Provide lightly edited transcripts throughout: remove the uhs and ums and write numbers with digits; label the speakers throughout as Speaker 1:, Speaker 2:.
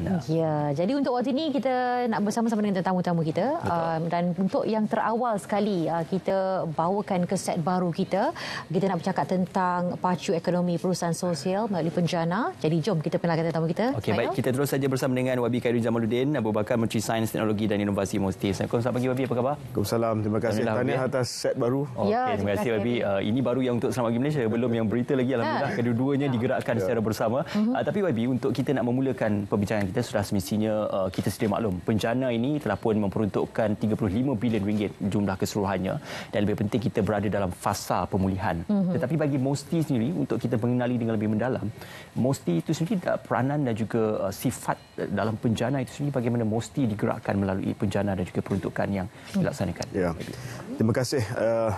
Speaker 1: anda.
Speaker 2: Ya, jadi untuk waktu ini kita nak bersama-sama dengan tetamu-tetamu kita dan untuk yang terawal sekali kita bawakan keset baru kita nak bercakap tentang pacu ekonomi perusahaan sosial melalui penjana. Jadi jom kita kenalkan tetamu kita.
Speaker 1: Okey, baik, kita terus saja bersama dengan Wabi Khairuddin Jamaluddin, Abu Bakar, Menteri Sains, Teknologi dan Inovasi MOSTI. Assalamualaikum, selamat pagi Wabi, apa khabar?
Speaker 3: Waalaikumsalam, terima kasih. Tahniah atas set baru.
Speaker 1: Ya, terima kasih Wabi. Ini baru yang untuk Selamat Pagi Malaysia, belum yang berita lagi. Alhamdulillah kedua-duanya digerakkan secara bersama. Tapi Wabi, untuk kita nak memulakan perbincangan kita, sudah semestinya kita sedia maklum penjana ini telah pun memperuntukkan 35 bilion ringgit jumlah keseluruhannya, dan lebih penting kita berada dalam fasa pemulihan. Tetapi bagi MOSTI sendiri, untuk kita mengenali dengan lebih mendalam MOSTI itu sendiri, peranan dan juga sifat dalam penjana itu sendiri, bagaimana MOSTI digerakkan melalui penjana dan juga peruntukan yang dilaksanakan.
Speaker 3: Ya. Terima kasih.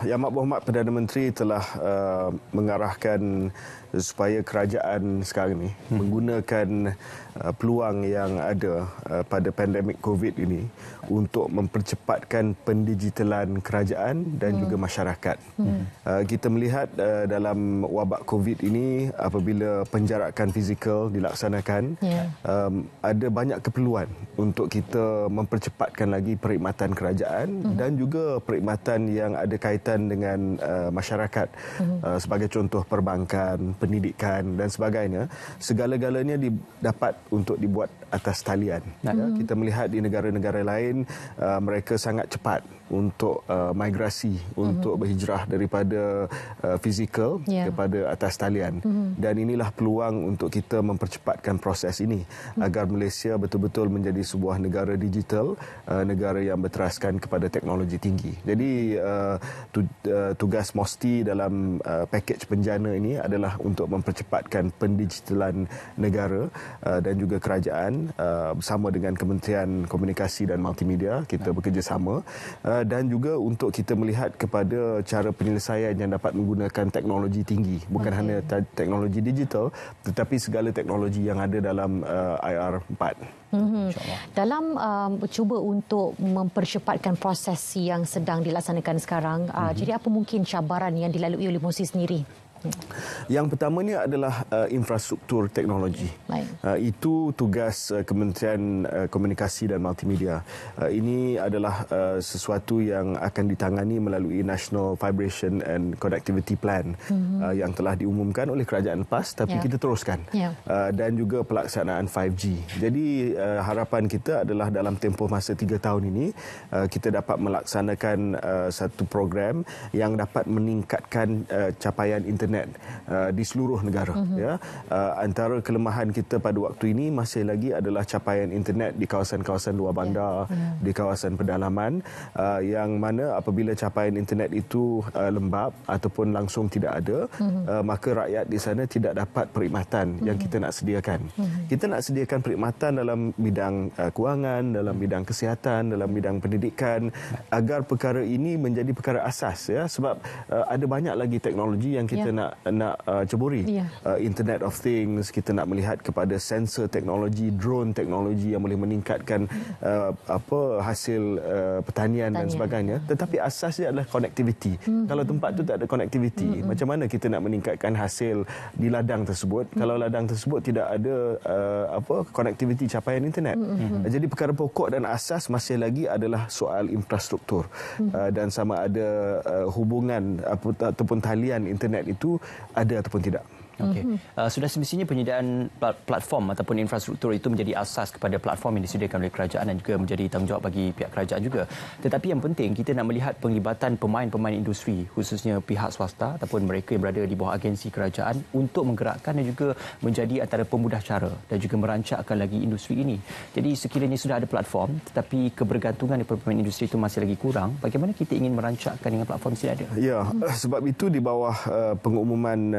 Speaker 3: Yang Amat Berhormat Perdana Menteri telah mengarahkan supaya kerajaan sekarang ini menggunakan peluang yang ada pada pandemik COVID ini untuk mempercepatkan pendigitalan kerajaan dan juga masyarakat. Kita melihat dalam wabak COVID ini, apabila penjarakan fizikal dilaksanakan, ada banyak keperluan untuk kita mempercepatkan lagi perkhidmatan kerajaan dan juga perkhidmatan yang ada kaitan dengan masyarakat, sebagai contoh perbankan, pendidikan dan sebagainya. Segala-galanya dapat untuk dibuat atas talian. Kita melihat di negara-negara lain, mereka sangat cepat untuk migrasi, untuk berhijrah daripada fizikal kepada atas talian. Dan inilah peluang untuk kita mempercepatkan proses ini agar Malaysia betul-betul menjadi sebuah negara digital, negara yang berteraskan kepada teknologi tinggi. Jadi tugas MOSTI dalam pakej penjana ini adalah untuk mempercepatkan pendigitalan negara dan juga kerajaan bersama dengan Kementerian Komunikasi dan Multimedia. Kita bekerjasama dan juga untuk kita melihat kepada cara penyelesaian yang dapat menggunakan teknologi tinggi, bukan hanya teknologi digital tetapi segala teknologi yang ada dalam IR4.
Speaker 2: Dalam cuba untuk mempercepatkan proses yang sedang dilaksanakan sekarang, jadi apa mungkin cabaran yang dilalui oleh MOSTI sendiri?
Speaker 3: Yang pertamanya adalah infrastruktur teknologi. Itu tugas Kementerian Komunikasi dan Multimedia. Ini adalah sesuatu yang akan ditangani melalui National Vibration and Connectivity Plan yang telah diumumkan oleh Kerajaan PAS, tapi kita teruskan. Dan juga pelaksanaan 5G. Jadi harapan kita adalah dalam tempoh masa 3 tahun ini kita dapat melaksanakan satu program yang dapat meningkatkan capaian internet di seluruh negara. Antara kelemahan kita pada waktu ini masih lagi adalah capaian internet di kawasan-kawasan luar bandar, di kawasan pedalaman, yang mana apabila capaian internet itu lembab ataupun langsung tidak ada, maka rakyat di sana tidak dapat perkhidmatan yang kita nak sediakan. Kita nak sediakan perkhidmatan dalam bidang kewangan, dalam bidang kesihatan, dalam bidang pendidikan, agar perkara ini menjadi perkara asas, sebab ada banyak lagi teknologi yang kita nak ceburi. Internet of Things, kita nak melihat kepada sensor teknologi, drone teknologi yang boleh meningkatkan hasil pertanian dan sebagainya. Tetapi asasnya adalah connectivity. Kalau tempat tu tak ada connectivity, macam mana kita nak meningkatkan hasil di ladang tersebut kalau ladang tersebut tidak ada connectivity capaian internet. Jadi perkara pokok dan asas masih lagi adalah soal infrastruktur, dan sama ada hubungan ataupun talian internet itu ada ataupun tidak.
Speaker 1: Okey. Sudah semestinya penyediaan platform ataupun infrastruktur itu menjadi asas kepada platform yang disediakan oleh kerajaan dan juga menjadi tanggungjawab bagi pihak kerajaan juga. Tetapi yang penting kita nak melihat penglibatan pemain-pemain industri, khususnya pihak swasta ataupun mereka yang berada di bawah agensi kerajaan untuk menggerakkan dan juga menjadi antara pemudah cara dan juga merancakkan lagi industri ini. Jadi sekiranya sudah ada platform tetapi kebergantungan daripada pemain industri itu masih lagi kurang, bagaimana kita ingin merancakkan dengan platform yang ada?
Speaker 3: Ya, sebab itu di bawah pengumuman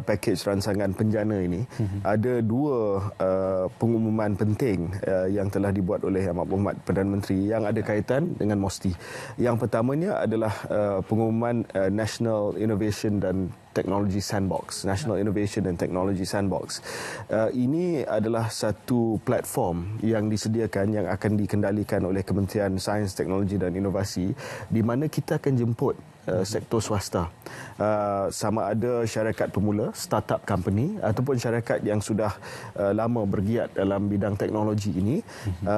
Speaker 3: pakej rancangan penjana ini ada dua pengumuman penting yang telah dibuat oleh Amat Berhormat Perdana Menteri yang ada kaitan dengan MOSTI. Yang pertamanya adalah pengumuman National Innovation dan Technology Sandbox, National Innovation and Technology Sandbox. Ini adalah satu platform yang disediakan yang akan dikendalikan oleh Kementerian Sains, Teknologi dan Inovasi, di mana kita akan jemput sektor swasta, sama ada syarikat pemula, startup company ataupun syarikat yang sudah lama bergiat dalam bidang teknologi ini,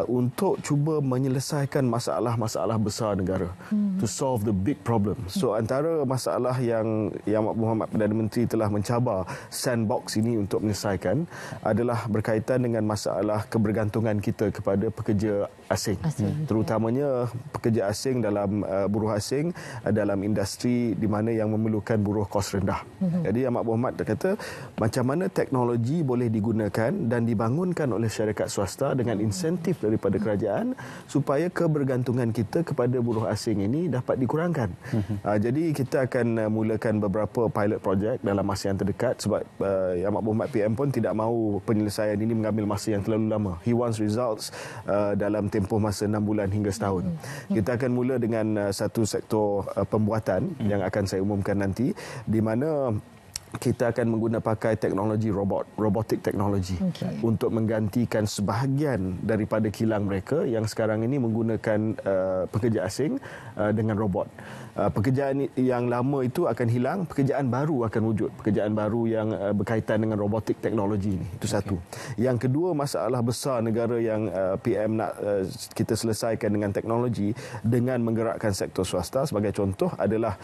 Speaker 3: untuk cuba menyelesaikan masalah-masalah besar negara, to solve the big problem. So antara masalah yang Muhammad Perdana Menteri telah mencabar sandbox ini untuk menyelesaikan adalah berkaitan dengan masalah kebergantungan kita kepada pekerja asing. Terutamanya pekerja asing dalam buruh asing dalam industri di mana yang memerlukan buruh kos rendah. Jadi Amat Berhormat kata macam mana teknologi boleh digunakan dan dibangunkan oleh syarikat swasta dengan insentif daripada kerajaan supaya kebergantungan kita kepada buruh asing ini dapat dikurangkan. Jadi kita akan mulakan beberapa pilot project dalam masa yang terdekat, sebab Amat Berhormat PM pun tidak mahu penyelesaian ini mengambil masa yang terlalu lama. He wants results dalam tempoh masa 6 bulan hingga setahun. Kita akan mula dengan satu sektor pembuatan yang akan saya umumkan nanti, di mana kita akan pakai teknologi robotik teknologi untuk menggantikan sebahagian daripada kilang mereka yang sekarang ini menggunakan pekerja asing dengan robot. Pekerjaan yang lama itu akan hilang, pekerjaan baru akan wujud, pekerjaan baru yang berkaitan dengan robotik teknologi ini. Itu satu. Yang kedua, masalah besar negara yang PM nak kita selesaikan dengan teknologi dengan menggerakkan sektor swasta, sebagai contoh adalah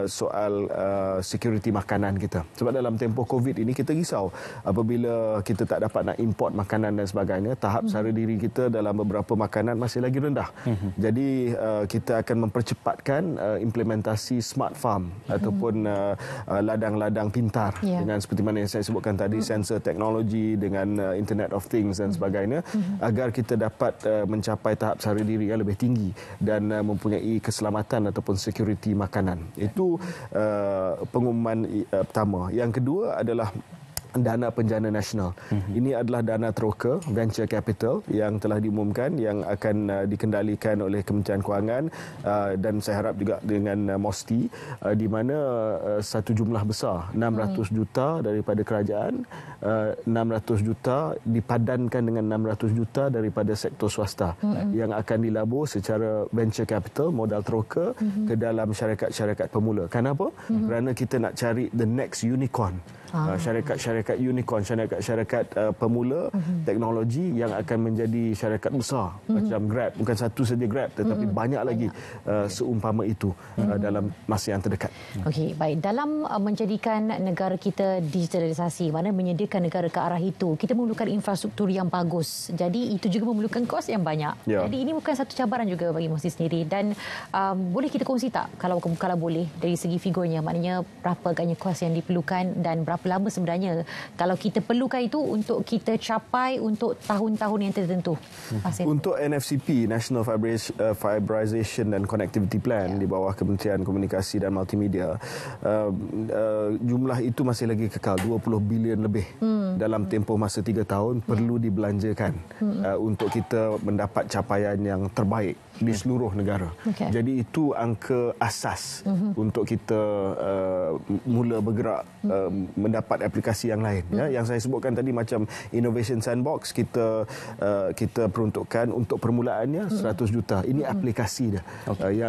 Speaker 3: soal security makanan kita. Sebab dalam tempoh COVID ini kita risau apabila kita tak dapat nak import makanan dan sebagainya, tahap sara diri kita dalam beberapa makanan masih lagi rendah. Jadi kita akan mempercepatkan implementasi smart farm ataupun ladang-ladang pintar dengan seperti mana yang saya sebutkan tadi, sensor teknologi dengan Internet of Things dan sebagainya, agar kita dapat mencapai tahap sara diri yang lebih tinggi dan mempunyai keselamatan ataupun security makanan. Itu pengumuman pertama. Yang kedua adalah dana penjana nasional. Ini adalah dana teroka venture capital yang telah diumumkan, yang akan dikendalikan oleh Kementerian Kewangan dan saya harap juga dengan MOSTI, di mana satu jumlah besar 600 juta daripada kerajaan, 600 juta dipadankan dengan 600 juta daripada sektor swasta yang akan dilabur secara venture capital, modal teroka ke dalam syarikat-syarikat pemula. Kenapa? Kerana kita nak cari the next unicorn. Syarikat-syarikat unicorn, syarikat-syarikat pemula teknologi yang akan menjadi syarikat besar macam Grab. Bukan satu saja Grab, tetapi banyak lagi seumpama itu dalam masa yang terdekat.
Speaker 2: Okey, baik. Dalam menjadikan negara kita digitalisasi, mana menyediakan negara ke arah itu, kita memerlukan infrastruktur yang bagus. Jadi itu juga memerlukan kos yang banyak. Jadi ini bukan satu cabaran juga bagi MOSTI sendiri. Dan boleh kita kongsi tak, kalau boleh, dari segi figurnya, maknanya berapa agaknya kos yang diperlukan dan berapa lama sebenarnya kalau kita perlukan itu untuk kita capai untuk tahun-tahun yang tertentu?
Speaker 3: Untuk NFCP, National Fiberization and Connectivity Plan, di bawah Kementerian Komunikasi dan Multimedia, jumlah itu masih lagi kekal, 20 bilion lebih dalam tempoh masa 3 tahun perlu dibelanjakan untuk kita mendapat capaian yang terbaik di seluruh negara. Jadi itu angka asas untuk kita mula bergerak mendapat aplikasi yang lain. Yang saya sebutkan tadi macam Innovation Sandbox, kita peruntukkan untuk permulaannya 100 juta. Ini aplikasi dia.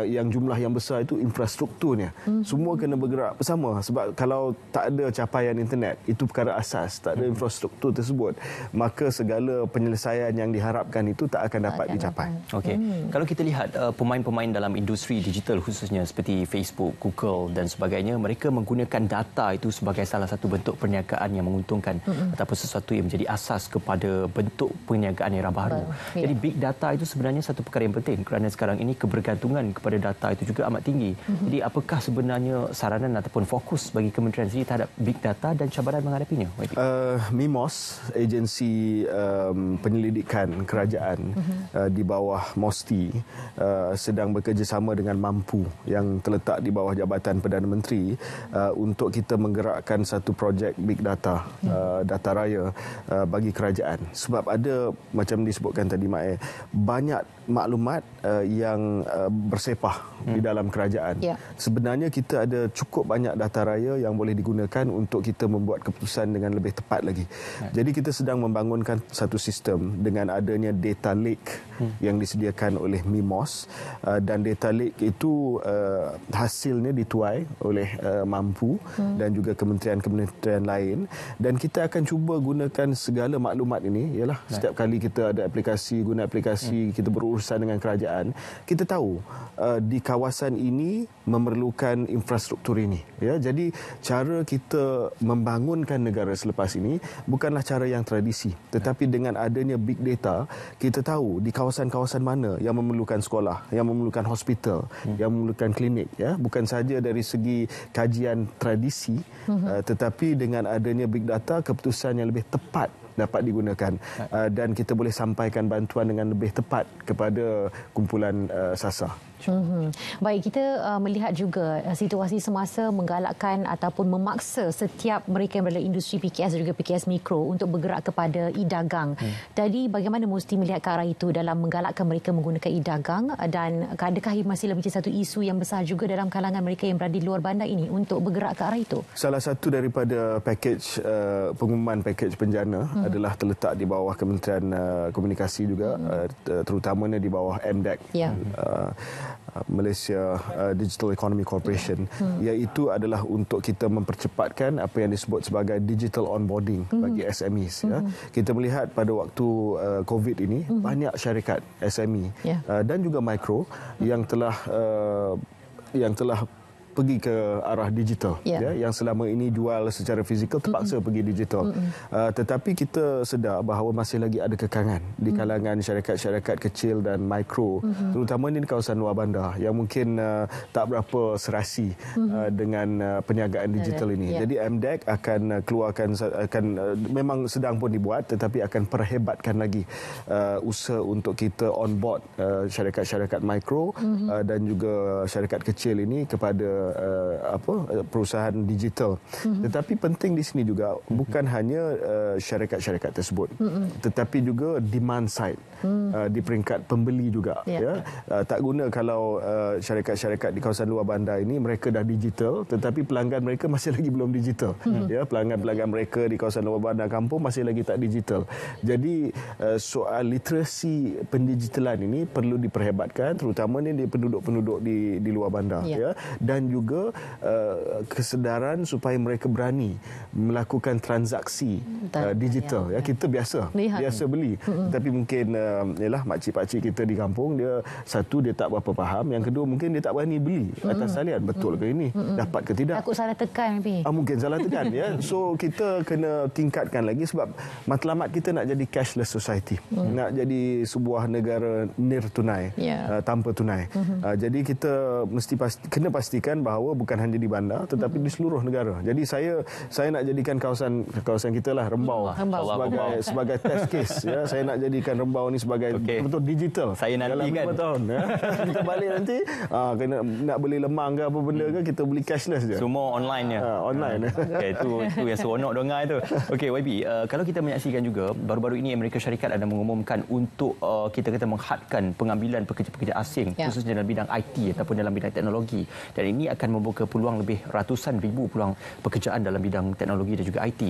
Speaker 3: Yang jumlah yang besar itu infrastrukturnya. Semua kena bergerak bersama, sebab kalau tak ada capaian internet, itu perkara asas, tak ada infrastruktur tersebut, maka segala penyelesaian yang diharapkan itu tak akan dapat dicapai.
Speaker 1: Okey. Kalau kita lihat pemain-pemain dalam industri digital khususnya seperti Facebook, Google dan sebagainya, mereka menggunakan data itu sebagai salah satu bentuk perniagaan yang menguntungkan ataupun sesuatu yang menjadi asas kepada bentuk perniagaan era baru. Jadi big data itu sebenarnya satu perkara yang penting kerana sekarang ini kebergantungan kepada data itu juga amat tinggi. Jadi apakah sebenarnya saranan ataupun fokus bagi kementerian sendiri terhadap big data dan cabaran menghadapinya?
Speaker 3: MIMOS, agensi penyelidikan kerajaan di bawah MOSTI, sedang bekerjasama dengan Mampu yang terletak di bawah Jabatan Perdana Menteri untuk kita menggerakkan satu projek big data, data raya bagi kerajaan. Sebab ada, macam disebutkan tadi Mak, banyak maklumat yang bersepah di dalam kerajaan. Sebenarnya kita ada cukup banyak data raya yang boleh digunakan untuk kita membuat keputusan dengan lebih tepat lagi. Jadi kita sedang membangunkan satu sistem dengan adanya data lake yang disediakan oleh MIMOS, dan data lake itu hasilnya dituai oleh Mampu dan juga kementerian-kementerian lain, dan kita akan cuba gunakan segala maklumat ini. Ialah setiap kali kita ada aplikasi, guna aplikasi, kita berurusan dengan kerajaan, kita tahu di kawasan ini memerlukan infrastruktur ini, ya. Jadi cara kita membangunkan negara selepas ini bukanlah cara yang tradisi, tetapi dengan adanya big data, kita tahu di kawasan-kawasan mana yang memerlukan sekolah, yang memerlukan hospital, yang memerlukan klinik, ya. Bukan saja dari segi kajian tradisi, tetapi dengan adanya big data, keputusan yang lebih tepat dapat digunakan, dan kita boleh sampaikan bantuan dengan lebih tepat kepada kumpulan sasar.
Speaker 2: Baik, kita melihat juga situasi semasa menggalakkan ataupun memaksa setiap mereka yang berada industri PKS dan juga PKS Mikro untuk bergerak kepada e-dagang. Jadi bagaimana mesti melihat ke arah itu dalam menggalakkan mereka menggunakan e-dagang, dan adakah masih menjadi satu isu yang besar juga dalam kalangan mereka yang berada di luar bandar ini untuk bergerak ke arah itu? Salah
Speaker 3: satu daripada pakej pengumuman pakej penjana adalah terletak di bawah Kementerian Komunikasi juga, terutamanya di bawah MDEC. Malaysia Digital Economy Corporation, iaitu adalah untuk kita mempercepatkan apa yang disebut sebagai digital onboarding bagi SMEs. Ya. Kita melihat pada waktu COVID ini banyak syarikat SME dan juga mikro yang telah pergi ke arah digital, ya, yang selama ini jual secara fizikal terpaksa pergi digital. Tetapi kita sedar bahawa masih lagi ada kekangan di kalangan syarikat-syarikat kecil dan mikro, terutamanya di kawasan luar bandar yang mungkin tak berapa serasi dengan perniagaan digital ini. Jadi MDEC akan keluarkan, memang sedang pun dibuat, tetapi akan perhebatkan lagi usaha untuk kita onboard syarikat-syarikat mikro dan juga syarikat kecil ini kepada perusahaan digital. Tetapi penting di sini juga bukan hanya syarikat-syarikat tersebut, tetapi juga demand side di peringkat pembeli juga. Ya. Tak guna kalau syarikat-syarikat di kawasan luar bandar ini mereka dah digital, tetapi pelanggan mereka masih lagi belum digital. Ya, pelanggan-pelanggan mereka di kawasan luar bandar kampung masih lagi tak digital. Jadi soal literasi pendigitalan ini perlu diperhebatkan, terutamanya di penduduk-penduduk di luar bandar. Ya. Dan juga kesedaran supaya mereka berani melakukan transaksi digital. Ya, kita biasa beli, tapi mungkin ialah makcik-pakcik kita di kampung, dia satu, dia tak berapa faham, yang kedua mungkin dia tak berani beli atas talian. Betul ke ini? Dapat ke tidak?
Speaker 2: Takut salah tekan lebih.
Speaker 3: Mungkin salah tekan, ya. So kita kena tingkatkan lagi, sebab matlamat kita nak jadi cashless society, nak jadi sebuah negara nirtunai, tanpa tunai. Jadi kita mesti kena pastikan bahawa bukan hanya di bandar tetapi di seluruh negara. Jadi saya nak jadikan kawasan kita lah, Rembau, sebagai test case, ya. Saya nak jadikan Rembau ni sebagai betul digital.
Speaker 1: Saya nantikan
Speaker 3: dalam 5 tahun, ya. Kita balik nanti kena nak beli lemang ke apa benda ke, kita beli cashless je.
Speaker 1: Semua online je.
Speaker 3: Online.
Speaker 1: Okay, itu yang seronok dengar itu. Okey YB, kalau kita menyaksikan juga baru-baru ini Amerika Syarikat ada mengumumkan untuk kita kata menghadkan pengambilan pekerja-pekerja asing, khususnya dalam bidang IT ataupun dalam bidang teknologi, dan ini akan membuka peluang lebih ratusan ribu peluang pekerjaan dalam bidang teknologi dan juga IT.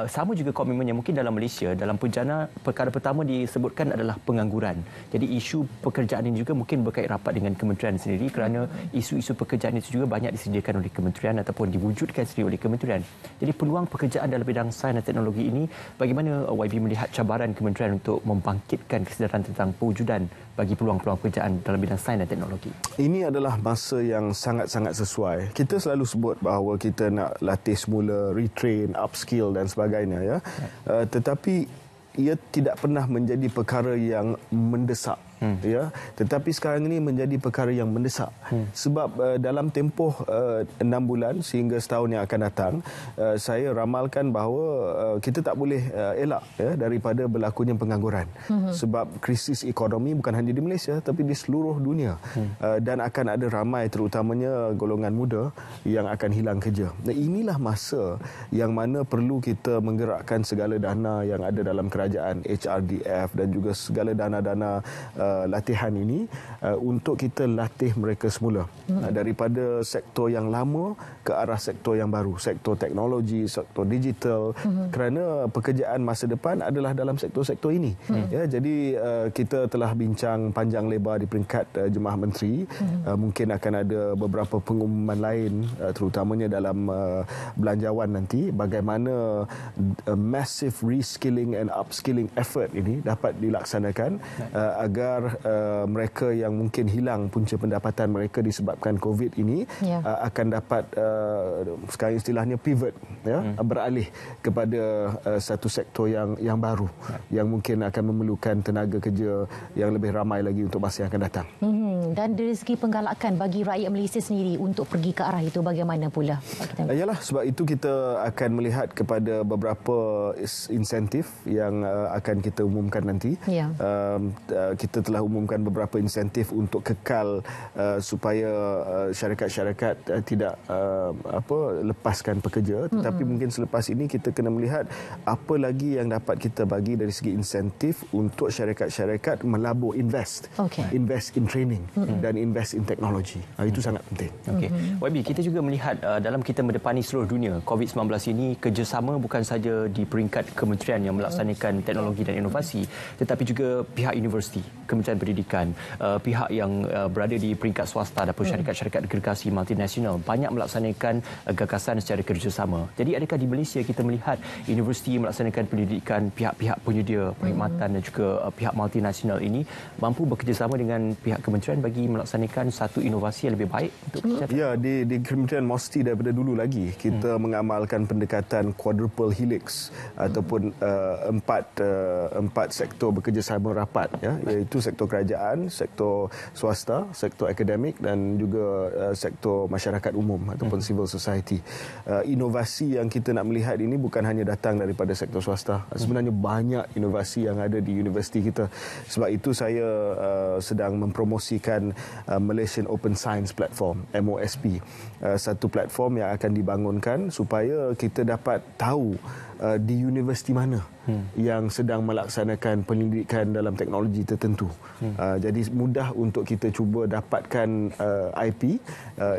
Speaker 1: Sama juga komitmennya mungkin dalam Malaysia, dalam penjana perkara pertama disebutkan adalah pengangguran. Jadi isu pekerjaan ini juga mungkin berkait rapat dengan kementerian sendiri, kerana isu-isu pekerjaan itu juga banyak disediakan oleh kementerian ataupun diwujudkan sendiri oleh kementerian. Jadi peluang pekerjaan dalam bidang sains dan teknologi ini, bagaimana YB melihat cabaran kementerian untuk membangkitkan kesedaran tentang pewujudan bagi peluang-peluang pekerjaan dalam bidang sains dan teknologi?
Speaker 3: Ini adalah masa yang sangat-sangat sesuai. Kita selalu sebut bahawa kita nak latih semula, retrain, upskill dan sebagainya, ya. Tetapi ia tidak pernah menjadi perkara yang mendesak. Ya, tetapi sekarang ini menjadi perkara yang mendesak sebab dalam tempoh 6 bulan sehingga setahun yang akan datang, saya ramalkan bahawa kita tak boleh elak daripada berlakunya pengangguran sebab krisis ekonomi bukan hanya di Malaysia tapi di seluruh dunia, dan akan ada ramai terutamanya golongan muda yang akan hilang kerja. Dan inilah masa yang mana perlu kita menggerakkan segala dana yang ada dalam kerajaan, HRDF dan juga segala dana-dana latihan ini untuk kita latih mereka semula daripada sektor yang lama ke arah sektor yang baru, sektor teknologi, sektor digital, kerana pekerjaan masa depan adalah dalam sektor-sektor ini. Ya, jadi kita telah bincang panjang lebar di peringkat Jemaah Menteri. Mungkin akan ada beberapa pengumuman lain terutamanya dalam belanjawan nanti, bagaimana massive reskilling and upskilling effort ini dapat dilaksanakan agar mereka yang mungkin hilang punca pendapatan mereka disebabkan COVID ini akan dapat sekarang istilahnya pivot, beralih kepada satu sektor yang baru yang mungkin akan memerlukan tenaga kerja yang lebih ramai lagi untuk masa yang akan datang.
Speaker 2: Dan dari segi penggalakan bagi rakyat Malaysia sendiri untuk pergi ke arah itu bagaimana pula?
Speaker 3: Yalah, sebab itu kita akan melihat kepada beberapa insentif yang akan kita umumkan nanti. Kita telah umumkan beberapa insentif untuk kekal supaya syarikat-syarikat tidak lepaskan pekerja, tetapi mungkin selepas ini kita kena melihat apa lagi yang dapat kita bagi dari segi insentif untuk syarikat-syarikat melabur invest in training dan invest in teknologi. Itu sangat penting.
Speaker 1: YB, kita juga melihat dalam kita mendepani seluruh dunia, COVID-19 ini kerjasama bukan saja di peringkat kementerian yang melaksanakan teknologi dan inovasi, tetapi juga pihak universiti, Kementerian Pendidikan, pihak yang berada di peringkat swasta ataupun syarikat-syarikat gergasi multinasional banyak melaksanakan gagasan secara kerjasama. Jadi adakah di Malaysia kita melihat universiti melaksanakan pendidikan, pihak-pihak penyedia perkhidmatan dan juga pihak multinasional ini mampu bekerjasama dengan pihak kementerian bagi melaksanakan satu inovasi yang lebih baik untuk kesihatan?
Speaker 3: Ya, di kementerian mesti daripada dulu lagi kita mengamalkan pendekatan quadruple helix ataupun empat sektor bekerjasama rapat, iaitu sektor kerajaan, sektor swasta, sektor akademik dan juga sektor masyarakat umum ataupun civil society. Inovasi yang kita nak melihat ini bukan hanya datang daripada sektor swasta. Sebenarnya banyak inovasi yang ada di universiti kita. Sebab itu saya sedang mempromosikan Malaysian Open Science Platform, MOSP. Satu platform yang akan dibangunkan supaya kita dapat tahu di universiti mana yang sedang melaksanakan pendidikan dalam teknologi tertentu. Jadi mudah untuk kita cuba dapatkan IP,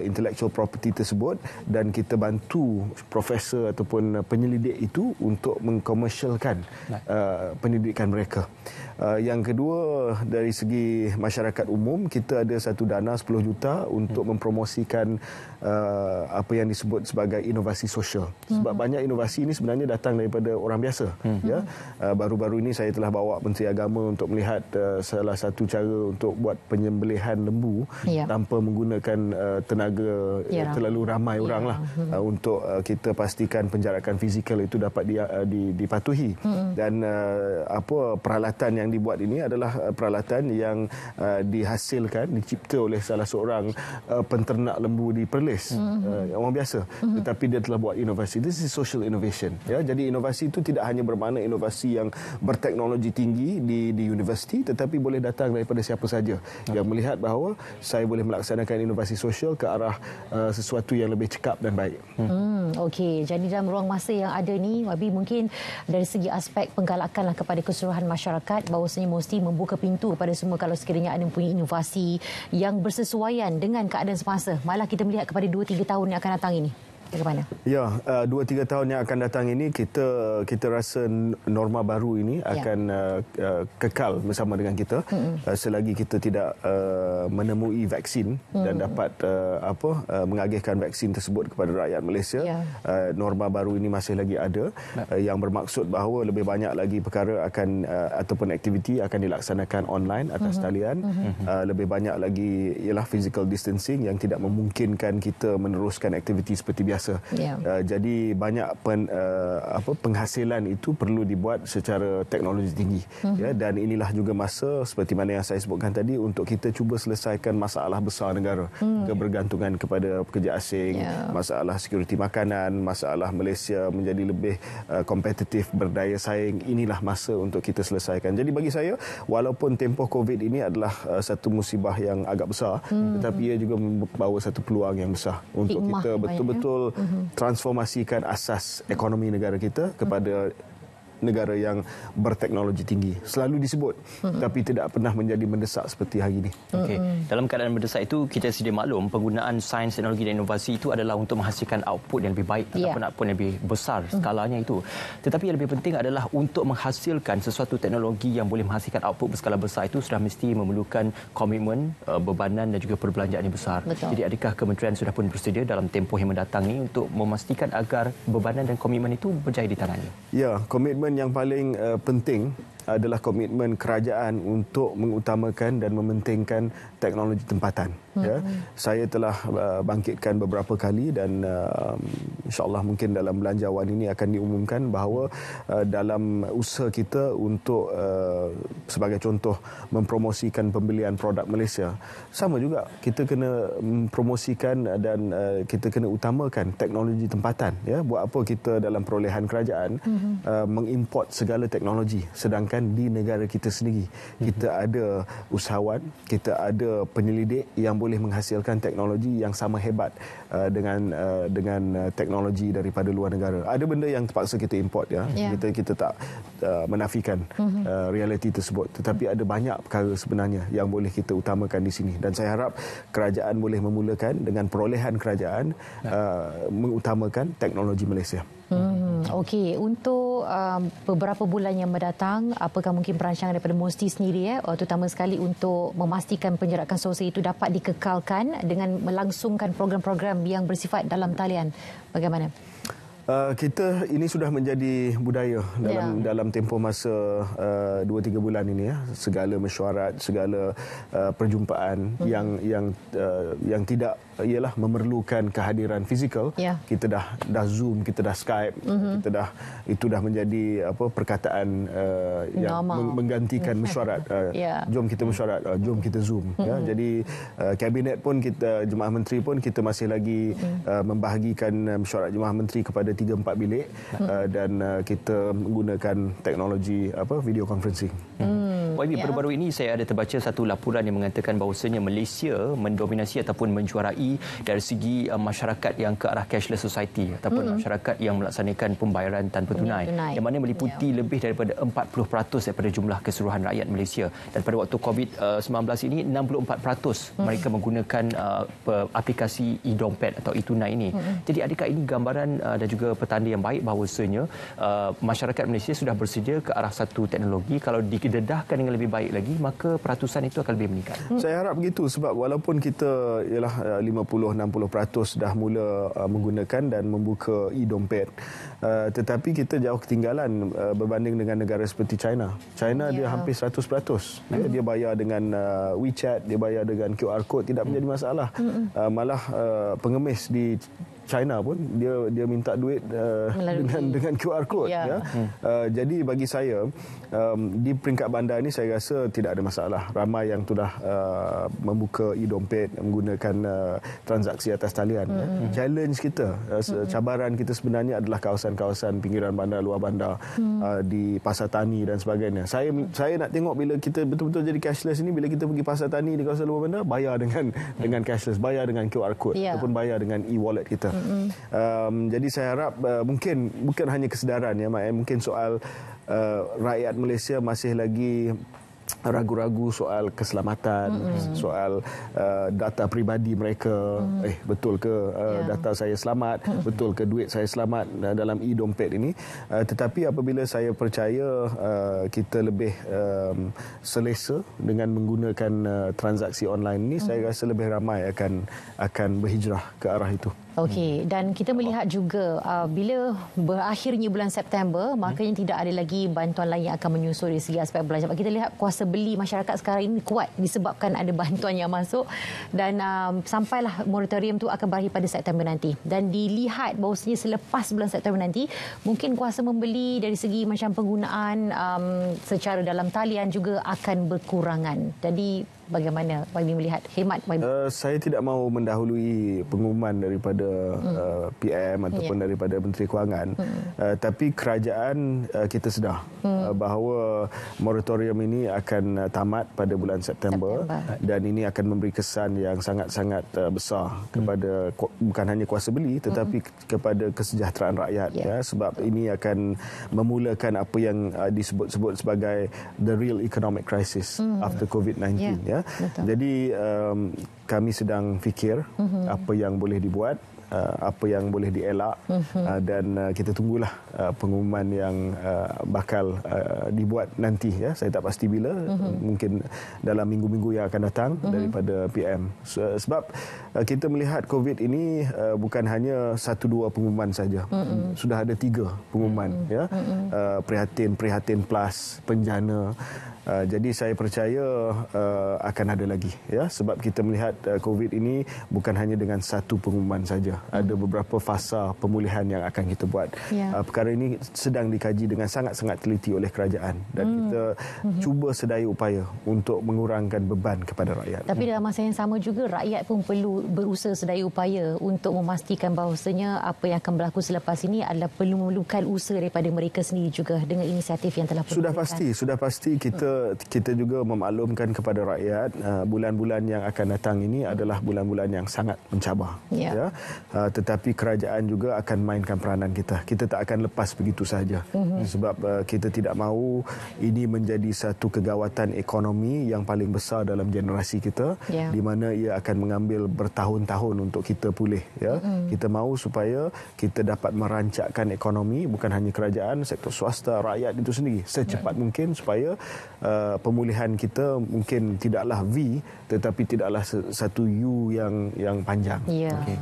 Speaker 3: intellectual property tersebut, dan kita bantu profesor ataupun penyelidik itu untuk mengkomersialkan pendidikan mereka. Yang kedua, dari segi masyarakat umum, kita ada satu dana 10 juta untuk mempromosikan apa yang disebut sebagai inovasi sosial. Sebab banyak inovasi ini sebenarnya datang daripada orang biasa. Baru-baru ini saya telah bawa Menteri Agama untuk melihat salah satu cara untuk buat penyembelihan lembu tanpa menggunakan tenaga terlalu ramai orang lah, untuk kita pastikan penjarakan fizikal itu dapat dipatuhi. Dan peralatan yang dibuat ini adalah peralatan yang dicipta oleh salah seorang penternak lembu di Perlis, orang biasa, tetapi dia telah buat inovasi. This is social innovation. Jadi inovasi itu tidak hanya bermakna inovasi yang berteknologi tinggi di universiti, tetapi boleh datang daripada siapa saja yang melihat bahawa saya boleh melaksanakan inovasi sosial ke arah sesuatu yang lebih cekap dan baik.
Speaker 2: Okey, jadi dalam ruang masa yang ada ni, Wabi, mungkin dari segi aspek penggalakan kepada keseluruhan masyarakat, bahawasanya mesti membuka pintu kepada semua kalau sekiranya ada mempunyai inovasi yang bersesuaian dengan keadaan semasa. Malah kita melihat kepada 2-3 tahun yang akan datang ini. Bagaimana?
Speaker 3: Ya, 2-3 tahun yang akan datang ini kita rasa norma baru ini akan kekal bersama dengan kita selagi kita tidak menemui vaksin dan dapat mengagihkan vaksin tersebut kepada rakyat Malaysia. Norma baru ini masih lagi ada, yang bermaksud bahawa lebih banyak lagi perkara akan ataupun aktiviti akan dilaksanakan online atas talian. Lebih banyak lagi ialah physical distancing yang tidak memungkinkan kita meneruskan aktiviti seperti biasa biasa. Jadi banyak penghasilan itu perlu dibuat secara teknologi tinggi. Dan inilah juga masa seperti mana yang saya sebutkan tadi untuk kita cuba selesaikan masalah besar negara, kebergantungan kepada pekerja asing, masalah sekuriti makanan, masalah Malaysia menjadi lebih kompetitif, berdaya saing. Inilah masa untuk kita selesaikan. Jadi bagi saya, walaupun tempoh COVID ini adalah satu musibah yang agak besar, tetapi ia juga membawa satu peluang yang besar untuk kita betul-betul transformasikan asas ekonomi negara kita kepada negara yang berteknologi tinggi. Selalu disebut, tapi tidak pernah menjadi mendesak seperti hari ini.
Speaker 1: Okey. Dalam keadaan mendesak itu, kita sedia maklum penggunaan sains, teknologi dan inovasi itu adalah untuk menghasilkan output yang lebih baik ataupun output yang lebih besar skalanya itu. Tetapi yang lebih penting adalah untuk menghasilkan sesuatu teknologi yang boleh menghasilkan output berskala besar itu sudah mesti memerlukan komitmen, bebanan dan juga perbelanjaan yang besar. Jadi adakah kementerian sudah pun bersedia dalam tempoh yang mendatang ini untuk memastikan agar bebanan dan komitmen itu berjaya di tangannya?
Speaker 3: Ya, komitmen yang paling penting adalah komitmen kerajaan untuk mengutamakan dan mementingkan teknologi tempatan. Saya telah bangkitkan beberapa kali dan insya-Allah mungkin dalam belanjawan ini akan diumumkan bahawa dalam usaha kita untuk sebagai contoh mempromosikan pembelian produk Malaysia, sama juga kita kena mempromosikan dan kita kena utamakan teknologi tempatan. Buat apa kita dalam perolehan kerajaan mengimport segala teknologi, sedangkan di negara kita sendiri kita ada usahawan, kita ada penyelidik yang boleh menghasilkan teknologi yang sama hebat dengan teknologi daripada luar negara. Ada benda yang terpaksa kita import, kita tak menafikan realiti tersebut, tetapi ada banyak perkara sebenarnya yang boleh kita utamakan di sini, dan saya harap kerajaan boleh memulakan dengan perolehan kerajaan mengutamakan teknologi Malaysia.
Speaker 2: Okey, untuk beberapa bulan yang mendatang, apakah mungkin perancangan daripada MOSTI sendiri, terutama sekali untuk memastikan penjarakan sosial itu dapat dikekalkan dengan melangsungkan program-program yang bersifat dalam talian? Bagaimana?
Speaker 3: Kita ini sudah menjadi budaya dalam tempoh masa 2-3 bulan ini, segala mesyuarat, segala perjumpaan yang tidak ialah memerlukan kehadiran fizikal, kita dah Zoom, kita dah Skype, itu dah menjadi perkataan yang menggantikan mesyuarat. Jom kita mesyuarat, jom kita Zoom. Jadi kabinet pun kita, Jemaah Menteri pun kita masih lagi membahagikan mesyuarat Jemaah Menteri kepada 3-4 bilik dan kita menggunakan teknologi video conferencing.
Speaker 1: YB, baru-baru ini saya ada terbaca satu laporan yang mengatakan bahawasanya Malaysia mendominasi ataupun menjuarai dari segi masyarakat yang ke arah cashless society ataupun masyarakat yang melaksanakan pembayaran tanpa tunai, yang mana meliputi lebih daripada 40% daripada jumlah keseluruhan rakyat Malaysia. Dan pada waktu COVID-19 ini 64% mereka menggunakan aplikasi e-dompet atau e-tunai ini. Jadi adakah ini gambaran dan juga petanda yang baik bahawasanya masyarakat Malaysia sudah bersedia ke arah satu teknologi, kalau didedahkan dengan lebih baik lagi, maka peratusan itu akan lebih meningkat?
Speaker 3: Saya harap begitu, sebab walaupun kita ialah 50-60% dah mula menggunakan dan membuka e-dompet, tetapi kita jauh ketinggalan berbanding dengan negara seperti China. China dia hampir 100%. Dia bayar dengan WeChat, dia bayar dengan QR code, tidak menjadi masalah. Malah pengemis di China pun dia minta duit dengan QR code. Jadi bagi saya di peringkat bandar ini saya rasa tidak ada masalah. Ramai yang sudah membuka e-dompet, menggunakan transaksi atas talian. Challenge kita, cabaran kita sebenarnya adalah kawasan-kawasan pinggiran bandar, luar bandar, di Pasar Tani dan sebagainya. Saya nak tengok bila kita betul-betul jadi cashless ini, bila kita pergi Pasar Tani di kawasan luar bandar, bayar dengan cashless, bayar dengan QR code ataupun bayar dengan e-wallet kita. Jadi saya harap mungkin bukan hanya kesedaran, mungkin soal rakyat Malaysia masih lagi ragu-ragu soal keselamatan, soal data peribadi mereka. Betul ke data saya selamat? Betul ke duit saya selamat dalam e-dompet ini? Tetapi apabila saya percaya kita lebih selesa dengan menggunakan transaksi online ini, saya rasa lebih ramai akan berhijrah ke arah itu.
Speaker 2: Okey, dan kita melihat juga bila berakhirnya bulan September, makanya tidak ada lagi bantuan lain yang akan menyusul dari segi aspek belanja. Kita lihat kuasa beli masyarakat sekarang ini kuat disebabkan ada bantuan yang masuk, dan sampailah moratorium itu akan berakhir pada September nanti. Dan dilihat bahawasanya selepas bulan September nanti, mungkin kuasa membeli dari segi macam penggunaan secara dalam talian juga akan berkurangan. Jadi bagaimana YB melihat hemat YB?
Speaker 3: Saya tidak mahu mendahului pengumuman daripada PM ataupun daripada Menteri Kewangan. Tapi kerajaan kita sedar bahawa moratorium ini akan tamat pada bulan September. Dan ini akan memberi kesan yang sangat-sangat besar kepada bukan hanya kuasa beli tetapi kepada kesejahteraan rakyat. Ya, sebab ini akan memulakan apa yang disebut-sebut sebagai the real economic crisis after COVID-19. Ya. Jadi kami sedang fikir apa yang boleh dibuat, apa yang boleh dielak, dan kita tunggulah pengumuman yang bakal dibuat nanti. Ya, saya tak pasti bila, mungkin dalam minggu-minggu yang akan datang daripada PM. Sebab kita melihat COVID ini bukan hanya 1-2 pengumuman saja, sudah ada 3 pengumuman. Ya, prihatin plus, penjana. Jadi saya percaya akan ada lagi, ya, sebab kita melihat COVID ini bukan hanya dengan 1 pengumuman saja. Ada beberapa fasa pemulihan yang akan kita buat. Perkara ini sedang dikaji dengan sangat-sangat teliti oleh kerajaan, dan kita cuba sedaya upaya untuk mengurangkan beban kepada rakyat.
Speaker 2: Tapi dalam masa yang sama juga rakyat pun perlu berusaha sedaya upaya untuk memastikan bahawasanya apa yang akan berlaku selepas ini adalah perlu memerlukan usaha daripada mereka sendiri juga dengan inisiatif yang telah
Speaker 3: sudah pasti kita juga memaklumkan kepada rakyat bulan-bulan yang akan datang ini adalah bulan-bulan yang sangat mencabar. Ya. Tetapi kerajaan juga akan mainkan peranan kita. Kita tak akan lepas begitu sahaja. Sebab kita tidak mahu ini menjadi satu kegawatan ekonomi yang paling besar dalam generasi kita, di mana ia akan mengambil bertahun-tahun untuk kita pulih. Ya. Kita mahu supaya kita dapat merancakkan ekonomi, bukan hanya kerajaan, sektor swasta, rakyat itu sendiri secepat mungkin, supaya pemulihan kita mungkin tidaklah V tetapi tidaklah satu U yang panjang.
Speaker 1: Okay.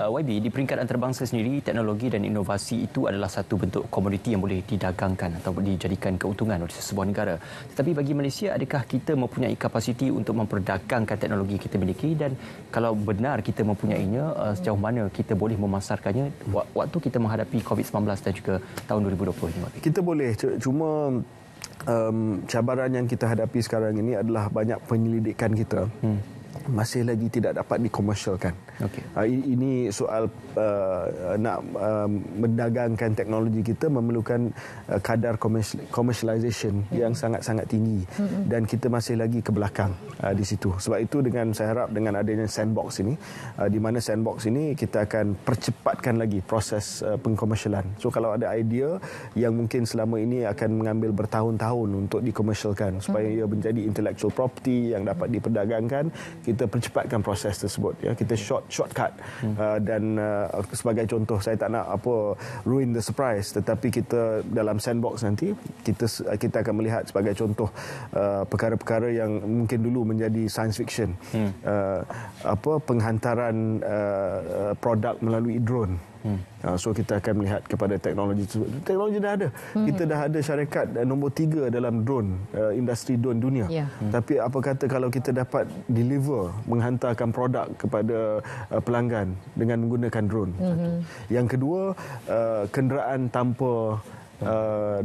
Speaker 1: YB, di peringkat antarabangsa sendiri, teknologi dan inovasi itu adalah satu bentuk komoditi yang boleh didagangkan atau dijadikan keuntungan oleh sebuah negara. Tetapi bagi Malaysia, adakah kita mempunyai kapasiti untuk memperdagangkan teknologi yang kita miliki, dan kalau benar kita mempunyainya, sejauh mana kita boleh memasarkannya waktu kita menghadapi COVID-19 dan juga tahun 2020 ini?
Speaker 3: Kita boleh, cuma cabaran yang kita hadapi sekarang ini adalah banyak penyelidikan kita masih lagi tidak dapat dikomersialkan. Ini soal nak mendagangkan teknologi kita memerlukan kadar commercialization yang sangat-sangat tinggi, dan kita masih lagi ke belakang di situ. Sebab itu saya harap dengan adanya sandbox ini, di mana sandbox ini kita akan percepatkan lagi proses pengkomersialan. So kalau ada idea yang mungkin selama ini akan mengambil bertahun-tahun untuk dikomersialkan supaya ia menjadi intellectual property yang dapat diperdagangkan, kita percepatkan proses tersebut. Ya, kita shortcut. Dan sebagai contoh, saya tak nak ruin the surprise, tetapi kita dalam sandbox nanti kita akan melihat sebagai contoh perkara-perkara yang mungkin dulu menjadi science fiction. Penghantaran produk melalui drone. So kita akan melihat kepada teknologi tersebut. Teknologi dah ada. Kita dah ada syarikat nombor 3 dalam drone, industri drone dunia. Tapi apa kata kalau kita dapat menghantarkan produk kepada pelanggan dengan menggunakan drone. Yang kedua, kenderaan tanpa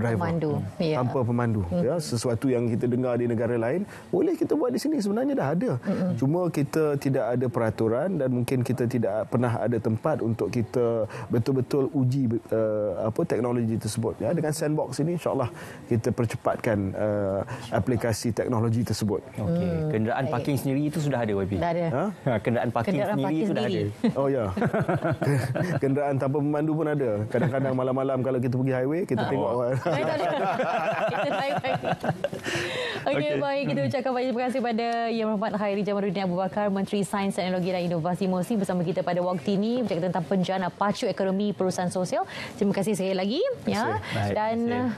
Speaker 3: driver, tanpa pemandu. Ya, sesuatu yang kita dengar di negara lain boleh kita buat di sini, sebenarnya dah ada. Cuma kita tidak ada peraturan, dan mungkin kita tidak pernah ada tempat untuk kita betul-betul uji teknologi tersebut. Ya, dengan sandbox ini insya-Allah kita percepatkan aplikasi teknologi tersebut.
Speaker 1: Kenderaan parking sendiri itu sudah ada, YB?
Speaker 2: Dah ada.
Speaker 1: Kenderaan parking sendiri sudah ada.
Speaker 3: Oh ya. Kenderaan tanpa pemandu pun ada. Kadang-kadang malam-malam kalau kita pergi highway, kita tengok orang.
Speaker 2: Okey, baik, kita ucapkan banyak terima kasih kepada Yang Berhormat Khairi Jamaluddin Abu Bakar, Menteri Sains, Teknologi dan Inovasi Musi, bersama kita pada waktu ini bercakap tentang penjana pacu ekonomi perusahaan sosial. Terima kasih sekali lagi. Ya. Dan